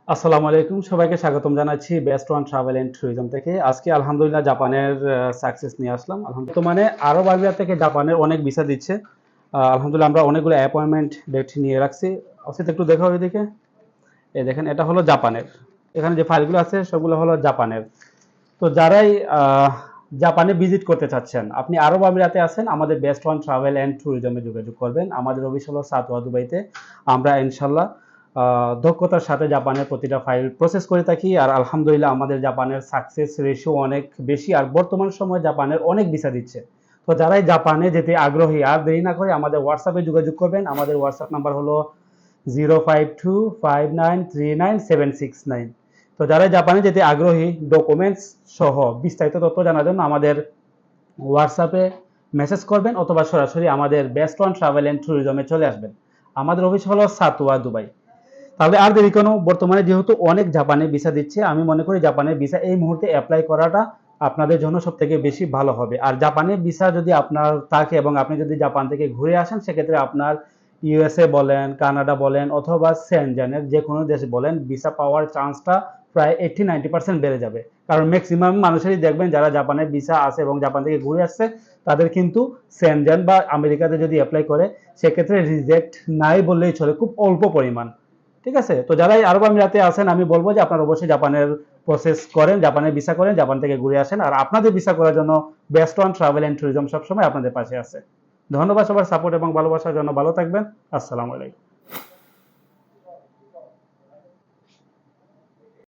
আসসালামু আলাইকুম, সবাইকে স্বাগতম জানাচ্ছি best one travel and tourism থেকে। আজকে আলহামদুলিল্লাহ জাপানের সাকসেস নিয়ে আসলাম। আলহামদুলিল্লাহ মানে আরব আমিরাত থেকে জাপানের অনেক ভিসা দিচ্ছে। আলহামদুলিল্লাহ আমরা অনেকগুলো অ্যাপয়েন্টমেন্ট ডেট নিয়ে রাখছি। অসিত একটু দেখাও এদিকে। এই দেখেন, এটা হলো জাপানের। এখানে যে ফাইলগুলো আছে সবগুলো হলো জাপানের। তো যারাই জাপানে ভিজিট করতে চাচ্ছেন, আপনি আরব আমিরাতে আছেন, আমাদের বেস্ট ওয়ান ট্রাভেল অ্যান্ড ট্যুরিজমে যোগাযোগ করবেন। আমাদের অফিস হলো সাতওয়া দুবাইতে। আমরা ইনশাল্লাহ দক্ষতার সাথে জাপানের প্রতিটা ফাইল প্রসেস করে থাকি। আর আলহামদুলিল্লাহ আমাদের জাপানের সাকসেস রেশিও অনেক বেশি, আর বর্তমান সময়ে জাপানের অনেক ভিসা দিচ্ছে। তো যারাই জাপানে যেতে আগ্রহী, আর দেরি না করে আমাদের হোয়াটসঅ্যাপে যোগাযোগ করবেন। আমাদের হোয়াটসঅ্যাপ নাম্বার হলো 05259397769। তো যারা জাপানে যেতে আগ্রহী, ডকুমেন্টস সহ বিস্তারিত তথ্য জানার জন্য আমাদের হোয়াটসঅ্যাপে মেসেজ করবেন, অথবা সরাসরি আমাদের বেস্ট ওয়ান ট্রাভেল অ্যান্ড ট্যুরিজমে চলে আসবেন। আমাদের অফিস হলো সাতওয়া দুবাই। তাহলে আর দেরি কেন, বর্তমানে যেহেতু অনেক জাপানে ভিসা দিচ্ছে, আমি মনে করি জাপানের ভিসা এই মুহূর্তে অ্যাপ্লাই করাটা আপনাদের জন্য সব থেকে বেশি ভালো হবে। আর জাপানের ভিসা যদি আপনার থাকে এবং আপনি যদি জাপান থেকে ঘুরে আসেন, সেক্ষেত্রে আপনার ইউএসএ বলেন, কানাডা বলেন, অথবা সেনজেনের যে কোনো দেশ বলেন, ভিসা পাওয়ার চান্সটা প্রায় 80-90% বেড়ে যাবে। কারণ ম্যাক্সিমাম মানুষেরই দেখবেন যারা জাপানের ভিসা আছে এবং জাপান থেকে ঘুরে আসছে, তাদের কিন্তু সেনজেন বা আমেরিকাতে যদি অ্যাপ্লাই করে, সেক্ষেত্রে রিজেক্ট নাই বললেই চলে, খুব অল্প পরিমাণ। ঠিক আছে? তো যারাই আরব আমিরাতে আছেন, আমি বলবো যে আপনারা অবশ্যই জাপানের প্রসেস করেন, জাপানের ভিসা করেন, জাপান থেকে ঘুরে আসেন। আর আপনাদের ভিসা করার জন্য best one travel and tourism সবসময় আপনাদের পাশে আছে। ধন্যবাদ সবার সাপোর্ট এবং ভালোবাসার জন্য। ভালো থাকবেন। আসসালামু আলাইকুম।